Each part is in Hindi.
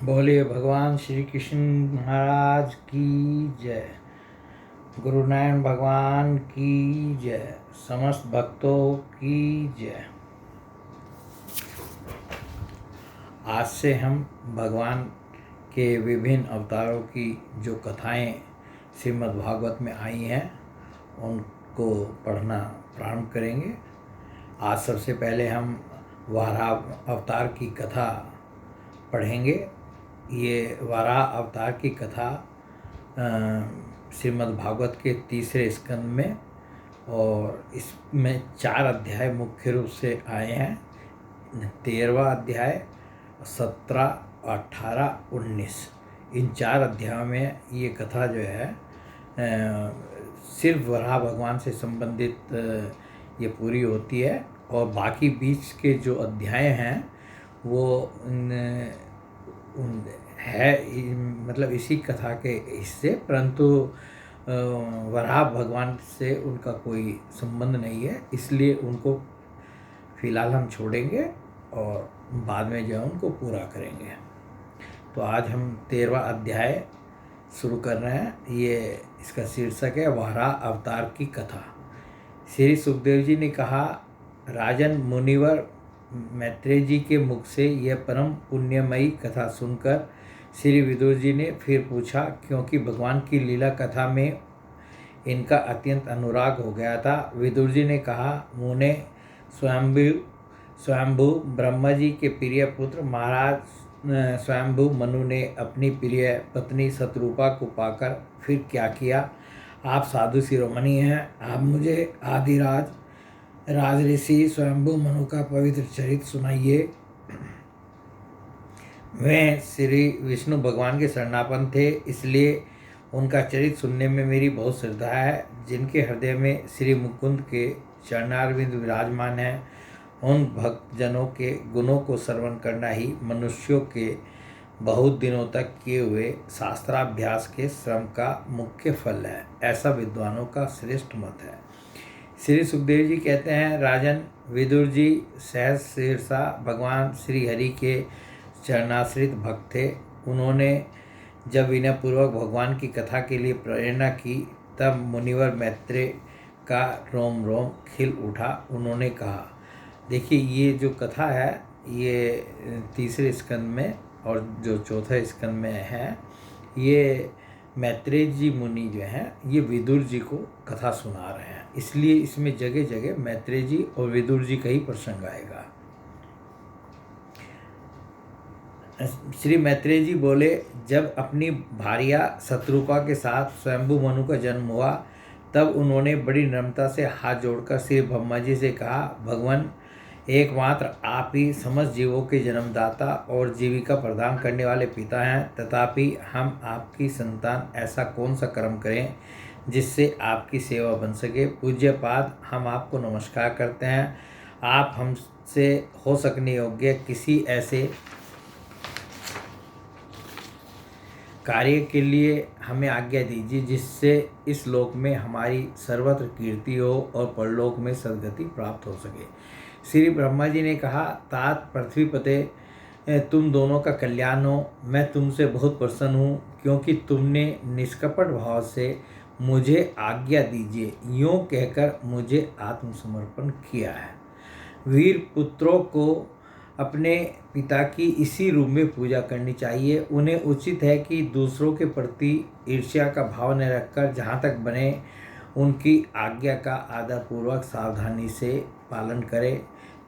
बोलिए भगवान श्री कृष्ण महाराज की जय। गुरु नारायण भगवान की जय। समस्त भक्तों की जय। आज से हम भगवान के विभिन्न अवतारों की जो कथाएं श्रीमद् भागवत में आई हैं उनको पढ़ना प्रारंभ करेंगे। आज सबसे पहले हम वाराह अवतार की कथा पढ़ेंगे। ये वाराह अवतार की कथा श्रीमद् भागवत के तीसरे स्कंद में, और इसमें 4 अध्याय मुख्य रूप से आए हैं। 13वां अध्याय, 17, 18, 19, इन 4 अध्यायों में ये कथा जो है सिर्फ वराह भगवान से संबंधित ये पूरी होती है, और बाकी बीच के जो अध्याय हैं वो है मतलब इसी कथा के हिस्से, परंतु वराह भगवान से उनका कोई संबंध नहीं है, इसलिए उनको फिलहाल हम छोड़ेंगे और बाद में जो है उनको पूरा करेंगे। तो आज हम 13वां अध्याय शुरू कर रहे हैं। ये इसका शीर्षक है वाराह अवतार की कथा। श्री सुखदेव जी ने कहा, राजन मुनिवर मैत्रेय जी के मुख से यह परम पुण्यमयी कथा सुनकर श्री विदुर जी ने फिर पूछा, क्योंकि भगवान की लीला कथा में इनका अत्यंत अनुराग हो गया था। विदुर जी ने कहा, मुने स्वयंभू ब्रह्मा जी के प्रिय पुत्र महाराज स्वयंभू मनु ने अपनी प्रिय पत्नी शतरूपा को पाकर फिर क्या किया। आप साधु शिरोमणि हैं, आप मुझे आदिराज राजऋषि स्वयंभू मनु का पवित्र चरित्र सुनाइए। वे श्री विष्णु भगवान के शरणापन्न थे, इसलिए उनका चरित्र सुनने में मेरी बहुत श्रद्धा है। जिनके हृदय में श्री मुकुंद के चरणारविंद विराजमान हैं, उन भक्तजनों के गुणों को श्रवण करना ही मनुष्यों के बहुत दिनों तक किए हुए शास्त्राभ्यास के श्रम का मुख्य फल है, ऐसा विद्वानों का श्रेष्ठ मत है। श्री सुखदेव जी कहते हैं, राजन विदुर जी सहज शीर्षा भगवान श्री हरि के चरणाश्रित भक्त थे। उन्होंने जब विनयपूर्वक भगवान की कथा के लिए प्रेरणा की, तब मुनिवर मैत्रेय का रोम रोम खिल उठा। उन्होंने कहा, देखिए ये जो कथा है ये तीसरे स्कंद में और जो चौथे स्कंद में है, ये मैत्रेय जी मुनि जो हैं ये विदुर जी को कथा सुना रहे हैं, इसलिए इसमें जगह जगह मैत्रेय जी और विदुर जी का ही प्रसंग आएगा। श्री मैत्रेय जी बोले, जब अपनी भार्या शतरूपा के साथ स्वयंभू मनु का जन्म हुआ, तब उन्होंने बड़ी नम्रता से हाथ जोड़कर श्री ब्रह्मा जी से कहा, भगवान एकमात्र आप ही समस्त जीवों के जन्मदाता और जीविका प्रदान करने वाले पिता हैं, तथापि हम आपकी संतान ऐसा कौन सा कर्म करें जिससे आपकी सेवा बन सके। पूज्यपाद, हम आपको नमस्कार करते हैं। आप हमसे हो सकने योग्य किसी ऐसे कार्य के लिए हमें आज्ञा दीजिए जिससे इस लोक में हमारी सर्वत्र कीर्ति हो और परलोक में सद्गति प्राप्त हो सके। श्री ब्रह्मा जी ने कहा, तात पृथ्वीपते, तुम दोनों का कल्याण हो। मैं तुमसे बहुत प्रसन्न हूँ, क्योंकि तुमने निष्कपट भाव से मुझे आज्ञा दीजिए यूँ कहकर मुझे आत्मसमर्पण किया है। वीर पुत्रों को अपने पिता की इसी रूप में पूजा करनी चाहिए। उन्हें उचित है कि दूसरों के प्रति ईर्ष्या का भाव न रखकर जहाँ तक बने उनकी आज्ञा का आदरपूर्वक सावधानी से पालन करें।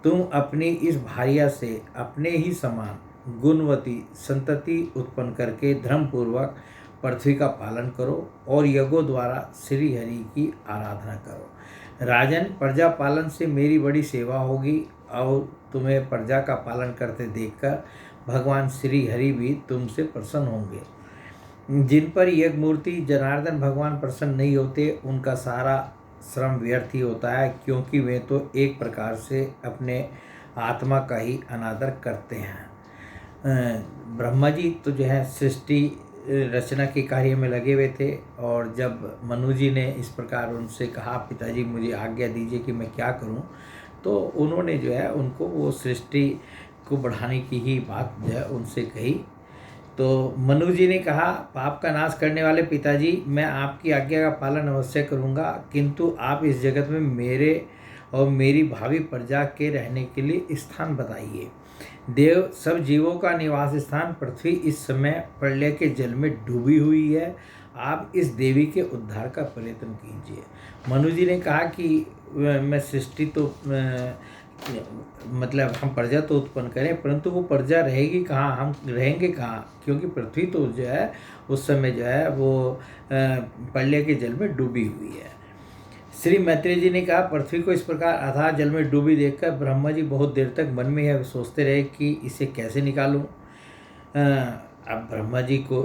तुम अपनी इस भार्या से अपने ही समान गुणवती संतति उत्पन्न करके धर्मपूर्वक पृथ्वी का पालन करो और यज्ञों द्वारा श्री हरि की आराधना करो। राजन, प्रजा पालन से मेरी बड़ी सेवा होगी और तुम्हें प्रजा का पालन करते देखकर भगवान श्री हरि भी तुमसे प्रसन्न होंगे। जिन पर यज्ञ मूर्ति जनार्दन भगवान प्रसन्न नहीं होते, उनका सारा श्रम व्यर्थ ही होता है, क्योंकि वे तो एक प्रकार से अपने आत्मा का ही अनादर करते हैं। ब्रह्मा जी तो जो है सृष्टि रचना के कार्य में लगे हुए थे, और जब मनु जी ने इस प्रकार उनसे कहा, पिताजी मुझे आज्ञा दीजिए कि मैं क्या करूं, तो उन्होंने जो है उनको वो सृष्टि को बढ़ाने की ही बात जो है उनसे कही। तो मनु जी ने कहा, पाप का नाश करने वाले पिताजी, मैं आपकी आज्ञा का पालन अवश्य करूँगा, किंतु आप इस जगत में मेरे और मेरी भावी प्रजा के रहने के लिए स्थान बताइए। देव, सब जीवों का निवास स्थान पृथ्वी इस समय प्रलय के जल में डूबी हुई है। आप इस देवी के उद्धार का प्रयत्न कीजिए। मनु जी ने कहा कि मैं सृष्टि तो मतलब हम प्रजा तो उत्पन्न करें, परंतु वो प्रजा रहेगी कहाँ, हम रहेंगे कहाँ, क्योंकि पृथ्वी तो जो है उस समय जो है वो प्रलय के जल में डूबी हुई है। श्री मैत्रेय जी ने कहा, पृथ्वी को इस प्रकार अथाह जल में डूबी देखकर ब्रह्मा जी बहुत देर तक मन में यह सोचते रहे कि इसे कैसे निकालूं। अब ब्रह्मा जी को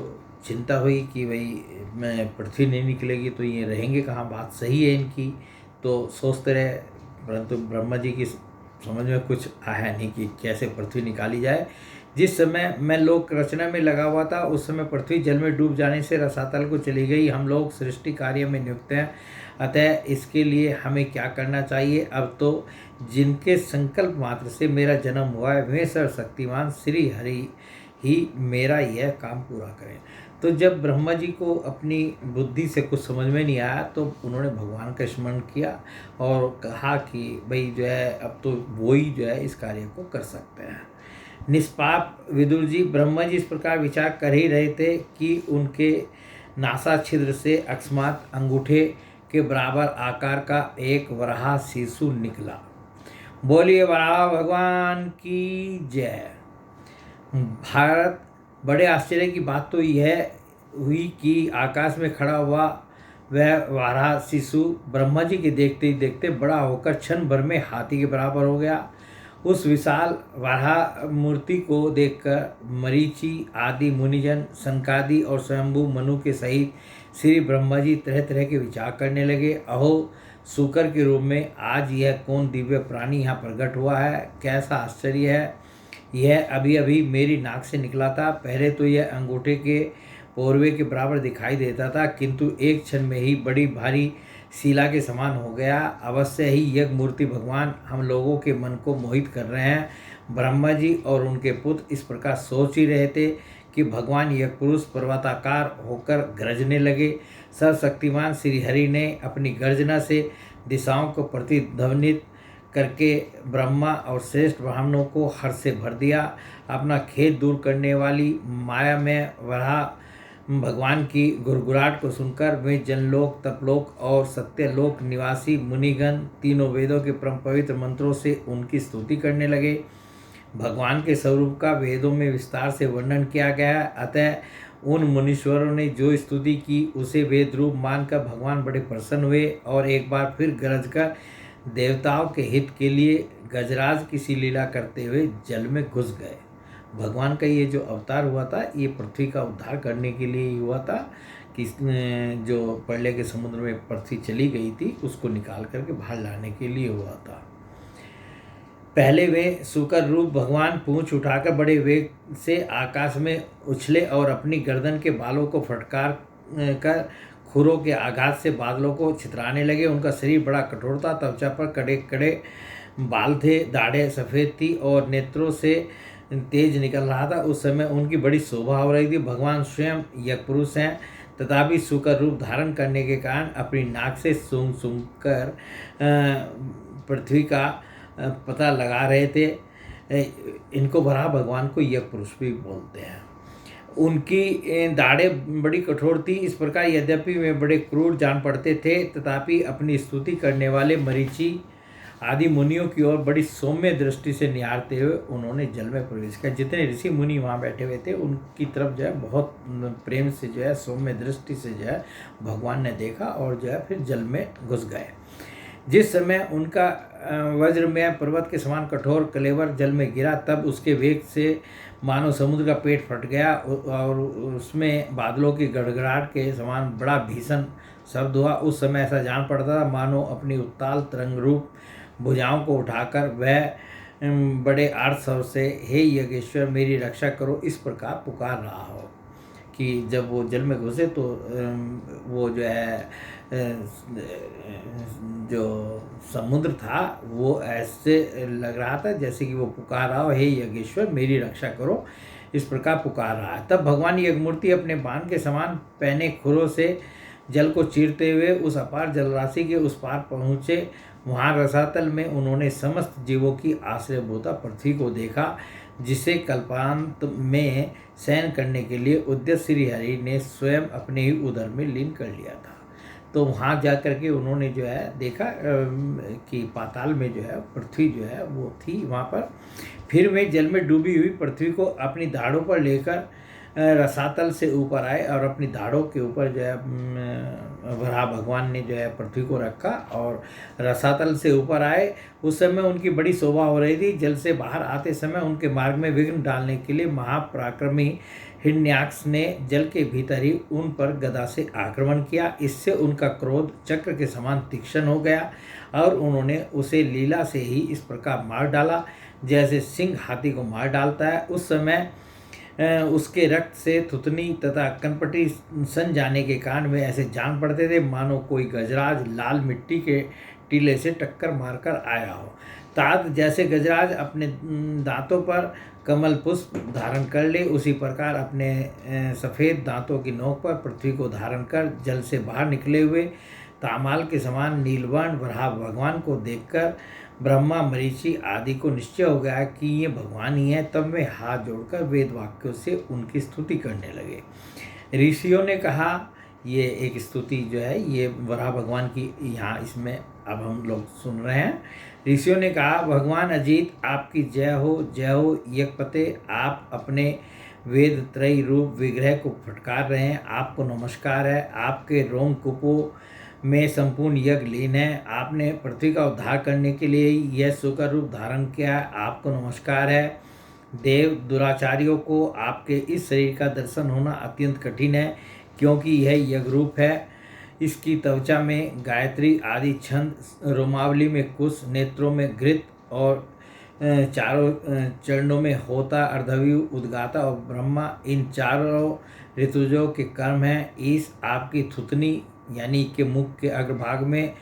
चिंता हुई कि भाई मैं पृथ्वी नहीं निकलेगी तो ये रहेंगे कहाँ, बात सही है इनकी, तो सोचते रहे, परंतु ब्रह्मा जी की समझ में कुछ आया नहीं कि कैसे पृथ्वी निकाली जाए। जिस समय मैं लोक रचना में लगा हुआ था उस समय पृथ्वी जल में डूब जाने से रसातल को चली गई। हम लोग सृष्टि कार्य में नियुक्त हैं, अतः इसके लिए हमें क्या करना चाहिए। अब तो जिनके संकल्प मात्र से मेरा जन्म हुआ है वे सर्वशक्तिमान श्री हरि ही मेरा यह काम पूरा करें। तो जब ब्रह्मा जी को अपनी बुद्धि से कुछ समझ में नहीं आया तो उन्होंने भगवान का स्मरण किया और कहा कि भाई जो है अब तो वो ही जो है इस कार्य को कर सकते हैं। निष्पाप विदुर जी, ब्रह्मा जी इस प्रकार विचार कर ही रहे थे कि उनके नासा छिद्र से अकस्मात अंगूठे के बराबर आकार का एक वराह शिशु निकला। बोलिए वराह भगवान की जय। भारत, बड़े आश्चर्य की बात तो यह हुई कि आकाश में खड़ा हुआ वह वराह शिशु ब्रह्मा जी के देखते ही देखते बड़ा होकर क्षण भर में हाथी के बराबर हो गया। उस विशाल वराह मूर्ति को देखकर मरीचि आदि मुनिजन, सनकादि और स्वयंभू मनु के सहित श्री ब्रह्मा जी तरह तरह के विचार करने लगे। अहो, सूकर के रूप में आज यह कौन दिव्य प्राणी यहाँ प्रकट हुआ है, कैसा आश्चर्य है। यह अभी अभी मेरी नाक से निकला था। पहले तो यह अंगूठे के पोरवे के बराबर दिखाई देता था, किंतु एक क्षण में ही बड़ी भारी शिला के समान हो गया। अवश्य ही यज्ञ मूर्ति भगवान हम लोगों के मन को मोहित कर रहे हैं। ब्रह्मा जी और उनके पुत्र इस प्रकार सोच ही रहे थे कि भगवान यज्ञ पुरुष पर्वताकार होकर गरजने लगे। सर्वशक्तिमान श्री हरि ने अपनी गर्जना से दिशाओं को प्रतिध्वनित करके ब्रह्मा और श्रेष्ठ ब्राह्मणों को हर्ष से भर दिया। अपना खेद दूर करने वाली माया में वराह भगवान की गुरगुराहट को सुनकर वे जनलोक, तपलोक और सत्यलोक निवासी मुनिगण तीनों वेदों के परम पवित्र मंत्रों से उनकी स्तुति करने लगे। भगवान के स्वरूप का वेदों में विस्तार से वर्णन किया गया, अतः उन मुनीश्वरों ने जो स्तुति की उसे वेद रूप मानकर भगवान बड़े प्रसन्न हुए और एक बार फिर गरज कर देवताओं के हित के लिए गजराज की सी लीला करते हुए जल में घुस गए। भगवान का ये जो अवतार हुआ था ये पृथ्वी का उद्धार करने के लिए ही हुआ था कि जो प्रलय के समुद्र में पृथ्वी चली गई थी उसको निकाल करके बाहर लाने के लिए हुआ था। पहले वे सूकर रूप भगवान पूंछ उठाकर बड़े वेग से आकाश में उछले और अपनी गर्दन के बालों को फटकार कर खुरों के आघात से बादलों को छितराने लगे। उनका शरीर बड़ा कठोर था, त्वचा पर कड़े कड़े बाल थे, दाढ़ें सफ़ेद थी और नेत्रों से तेज निकल रहा था। उस समय उनकी बड़ी शोभा हो रही थी। भगवान स्वयं यज्ञ पुरुष हैं, तथापि सूकर रूप धारण करने के कारण अपनी नाक से सूंघ सूंघ कर पृथ्वी का पता लगा रहे थे। इनको वराह भगवान को यज्ञ पुरुष भी बोलते हैं। उनकी दाढ़ें बड़ी कठोर थी। इस प्रकार यद्यपि वे बड़े क्रूर जान पड़ते थे, तथापि अपनी स्तुति करने वाले मरीचि आदि मुनियों की ओर बड़ी सौम्य दृष्टि से निहारते हुए उन्होंने जल में प्रवेश किया। जितने ऋषि मुनि वहाँ बैठे हुए थे उनकी तरफ जो है बहुत प्रेम से जो है सौम्य दृष्टि से जो है भगवान ने देखा और जो है फिर जल में घुस गए। जिस समय उनका वज्रमय पर्वत के समान कठोर कलेवर जल में गिरा, तब उसके वेग से मानो समुद्र का पेट फट गया और उसमें बादलों की गड़गड़ाहट के समान बड़ा भीषण शब्द हुआ। उस समय ऐसा जान पड़ता था मानो अपनी उत्ताल तरंग रूप भुजाओं को उठाकर वह बड़े आर्त स्वर से हे यज्ञेश्वर मेरी रक्षा करो इस प्रकार पुकार रहा हो। कि जब वो जल में घुसे तो वो जो है जो समुद्र था वो ऐसे लग रहा था जैसे कि वो पुकार रहा हो, हे यज्ञेश्वर मेरी रक्षा करो। इस प्रकार पुकार रहा है। तब भगवान यज्ञमूर्ति अपने बाण के समान पहने खुरों से जल को चीरते हुए उस अपार जलराशि के उस पार पहुँचे। वहाँ रसातल में उन्होंने समस्त जीवों की आश्रयभूता पृथ्वी को देखा, जिसे कल्पांत में शयन करने के लिए उद्यत श्री हरि ने स्वयं अपने ही उदर में लीन कर लिया था। तो वहाँ जा कर के उन्होंने जो है देखा कि पाताल में जो है पृथ्वी जो है वो थी वहाँ पर। फिर वे जल में डूबी हुई पृथ्वी को अपनी दाढ़ों पर लेकर रसातल से ऊपर आए और अपनी दाढ़ों के ऊपर जो है वराह भगवान ने जो है पृथ्वी को रखा और रसातल से ऊपर आए। उस समय उनकी बड़ी शोभा हो रही थी। जल से बाहर आते समय उनके मार्ग में विघ्न डालने के लिए महापराक्रमी हिरण्याक्ष ने जल के भीतर ही उन पर गदा से आक्रमण किया। इससे उनका क्रोध चक्र के समान तीक्ष्ण हो गया और उन्होंने उसे लीला से ही इस प्रकार मार डाला जैसे सिंह हाथी को मार डालता है। उस समय उसके रक्त से थुतनी तथा कनपटी सन जाने के कारण वे ऐसे जान पड़ते थे मानो कोई गजराज लाल मिट्टी के टीले से टक्कर मारकर आया हो। तात जैसे गजराज अपने दांतों पर कमल पुष्प धारण कर ले, उसी प्रकार अपने सफ़ेद दांतों की नोक पर पृथ्वी को धारण कर जल से बाहर निकले हुए तामाल के समान नीलवर्ण वराह भगवान को देखकर ब्रह्मा मरीचि आदि को निश्चय हो गया कि ये भगवान ही हैं। तब वे हाथ जोड़कर वेद वाक्यों से उनकी स्तुति करने लगे। ऋषियों ने कहा, ये एक स्तुति जो है ये वराह भगवान की यहाँ इसमें अब हम लोग सुन रहे हैं। ऋषियों ने कहा, भगवान अजीत आपकी जय हो यज्ञपते, आप अपने वेद त्रयी रूप विग्रह को फटकार रहे हैं, आपको नमस्कार है। आपके रोमकूपों में संपूर्ण यज्ञ लीन है। आपने पृथ्वी का उद्धार करने के लिए यह सुकर रूप धारण किया है, आपको नमस्कार है। देव दुराचारियों को आपके इस शरीर का दर्शन होना अत्यंत कठिन है, क्योंकि यह यज्ञ रूप है। इसकी त्वचा में गायत्री आदि छंद, रोमावली में कुश, नेत्रों में घृत और चारों चरणों में होता, अर्धव्यू, उद्गाता और ब्रह्मा, इन चारों ऋतुजों के कर्म हैं। इस आपकी थुतनी यानी कि मुख के अग्रभाग में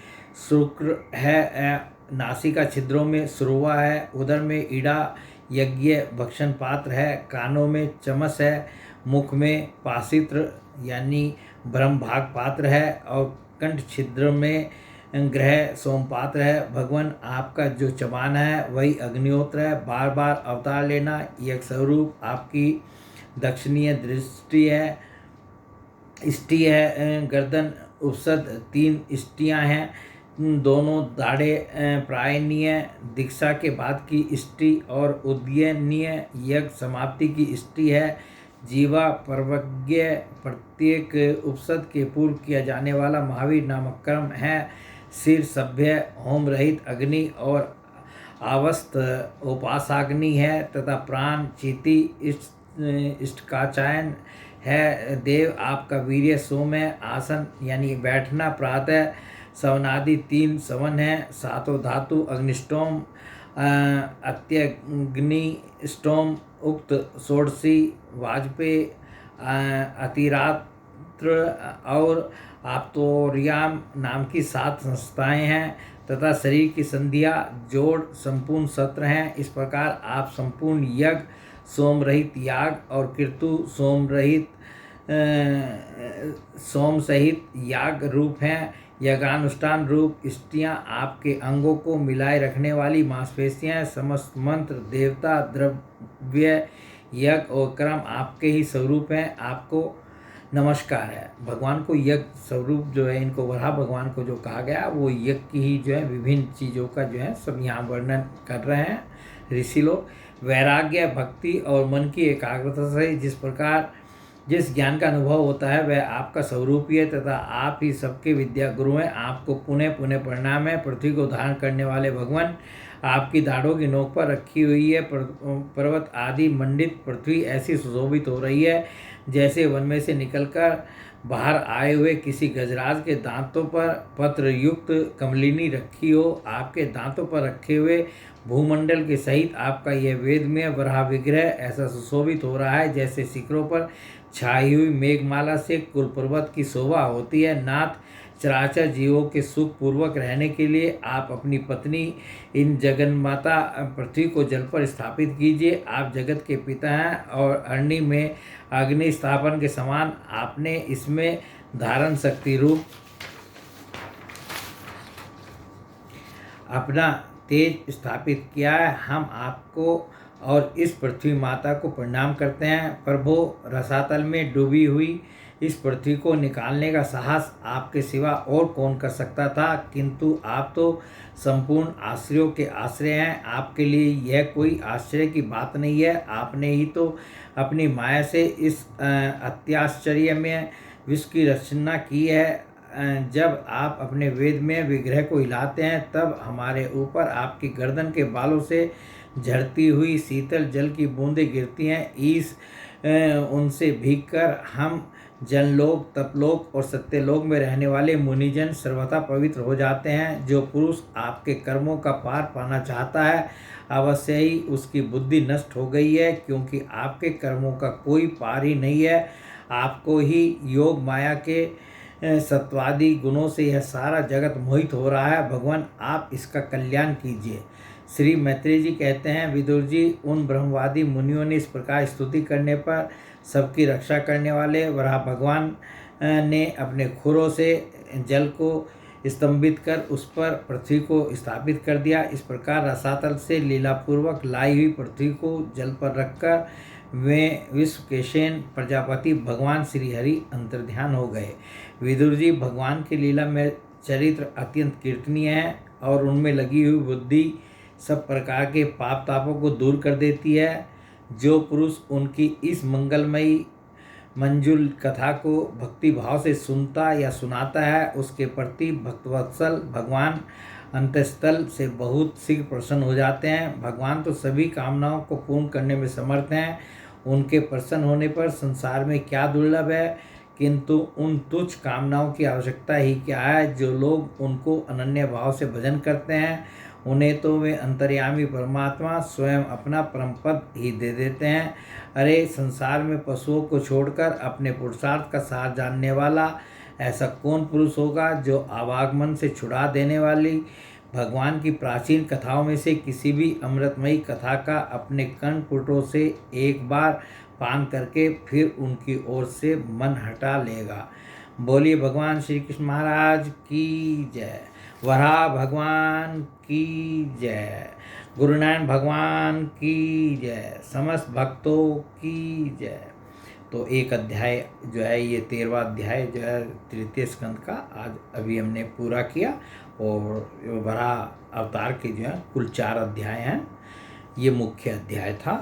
शुक्र है, नासिका छिद्रों में सुरवा है, उदर में ईड़ा यज्ञ भक्षण पात्र है, कानों में चमस है, मुख में पासित्र यानी ब्रह्मभाग पात्र है और कंठ छिद्र में ग्रह सोमपात्र है। भगवान आपका जो चबान है वही अग्निहोत्र है। बार बार अवतार लेना यज्ञ स्वरूप आपकी दक्षिणीय दृष्टि है, इष्टि है। गर्दन उपसद 3 इष्टियाँ हैं, दोनों दाढ़े प्रायणीय दीक्षा के बाद की इष्टि और उद्यनीय यज्ञ समाप्ति की इष्टि है। जीवा पर्वज्ञ प्रत्येक उपसद के पूर्व किया जाने वाला महावीर नामक कर्म है। सिर सभ्य होम रहित अग्नि और आवस्त उपासाग्नि है तथा प्राण चीति इष्टकाचायन है। देव आपका वीर्य सोम है। आसन यानी बैठना प्रातः सवनादि 3 सवन है। सातों धातु अग्निष्टोम अत्यग्निष्टोम उक्त षोडशी वाजपेय अतिरात्र और आप्तोरियाम नाम की 7 संस्थाएं हैं तथा शरीर की संध्या जोड़ संपूर्ण सत्र हैं। इस प्रकार आप संपूर्ण यज्ञ सोम रहित याग और कीर्तु सोम रहित सोम सहित याग रूप हैं। यज्ञानुष्ठान रूप इष्टियाँ आपके अंगों को मिलाए रखने वाली मांसपेशियाँ, समस्त मंत्र देवता द्रव्य यज्ञ और कर्म आपके ही स्वरूप हैं। आपको नमस्कार है। भगवान को यज्ञ स्वरूप जो है, इनको वराह भगवान को जो कहा गया वो यज्ञ की ही जो है विभिन्न चीज़ों का जो है सब यहाँ वर्णन कर रहे हैं ऋषि लोग। वैराग्य भक्ति और मन की एकाग्रता से जिस ज्ञान का अनुभव होता है वह आपका स्वरूप ही है तथा आप ही सबके विद्या गुरु हैं। आपको पुनः पुनः प्रणाम है। पृथ्वी को धारण करने वाले भगवान, आपकी दाढ़ों की नोक पर रखी हुई है पर्वत आदि मंडित पृथ्वी ऐसी सुशोभित हो रही है जैसे वन में से निकलकर बाहर आए हुए किसी गजराज के दांतों पर पत्र युक्त कमलिनी रखी हो। आपके दांतों पर रखे हुए भूमंडल के सहित आपका यह वेदमय वराह विग्रह ऐसा सुशोभित हो रहा है जैसे शिखरों पर छाई हुई मेघमाला से कुल पर्वत की शोभा होती है। नाथ, चराचर जीवों के सुख पूर्वक रहने के लिए आप अपनी पत्नी इन जगन्माता पृथ्वी को जल पर स्थापित कीजिए। आप जगत के पिता हैं और अरणी में अग्नि स्थापन के समान आपने इसमें धारण शक्ति रूप अपना तेज स्थापित किया है। हम आपको और इस पृथ्वी माता को प्रणाम करते हैं। प्रभु, रसातल में डूबी हुई इस पृथ्वी को निकालने का साहस आपके सिवा और कौन कर सकता था, किंतु आप तो संपूर्ण आश्रयों के आश्रय हैं। आपके लिए यह कोई आश्चर्य की बात नहीं है। आपने ही तो अपनी माया से इस अत्याश्चर्य में विश्व की रचना की है। जब आप अपने वेद में विग्रह को हिलाते हैं तब हमारे ऊपर आपकी गर्दन के बालों से झड़ती हुई शीतल जल की बूंदें गिरती हैं। उनसे भीगकर हम जनलोक, तपलोक और सत्यलोक में रहने वाले मुनिजन सर्वथा पवित्र हो जाते हैं। जो पुरुष आपके कर्मों का पार पाना चाहता है, अवश्य ही उसकी बुद्धि नष्ट हो गई है, क्योंकि आपके कर्मों का कोई पार ही नहीं है। आपको ही योग माया के सत्वादि गुणों से यह सारा जगत मोहित हो रहा है। भगवान, आप इसका कल्याण कीजिए। श्री मैत्रेय जी कहते हैं, विदुर जी, उन ब्रह्मवादी मुनियों ने इस प्रकार स्तुति करने पर सबकी रक्षा करने वाले वराह भगवान ने अपने खुरों से जल को स्तंभित कर उस पर पृथ्वी को स्थापित कर दिया। इस प्रकार रसातल से लीलापूर्वक लाई हुई पृथ्वी को जल पर रखकर वे विश्व के सेन प्रजापति भगवान श्री हरि अंतर्ध्यान हो गए। विदुर जी, भगवान की लीला में चरित्र अत्यंत कीर्तनीय है और उनमें लगी हुई बुद्धि सब प्रकार के पाप तापों को दूर कर देती है। जो पुरुष उनकी इस मंगलमयी मंजुल कथा को भक्ति भाव से सुनता या सुनाता है, उसके प्रति भक्तवत्सल भगवान अंतस्थल से बहुत शीघ्र प्रसन्न हो जाते हैं। भगवान तो सभी कामनाओं को पूर्ण करने में समर्थ हैं। उनके प्रसन्न होने पर संसार में क्या दुर्लभ है, किंतु उन तुच्छ कामनाओं की आवश्यकता ही क्या है। जो लोग उनको अनन्य भाव से भजन करते हैं, उन्हें तो वे अंतर्यामी परमात्मा स्वयं अपना परम पद ही दे देते हैं। अरे, संसार में पशुओं को छोड़कर अपने पुरुषार्थ का सार जानने वाला ऐसा कौन पुरुष होगा जो आवागमन से छुड़ा देने वाली भगवान की प्राचीन कथाओं में से किसी भी अमृतमयी कथा का अपने कर्णपुटों से एक बार पान करके फिर उनकी ओर से मन हटा लेगा। बोलिए भगवान श्री कृष्ण महाराज की जय। वराह भगवान की जय। गुरु नानक भगवान की जय। समस्त भक्तों की जय। तो एक अध्याय जो है, ये 13वां अध्याय जो है तृतीय स्कंद का, आज अभी हमने पूरा किया। और वराह अवतार के जो है कुल 4 अध्याय हैं। ये मुख्य अध्याय था।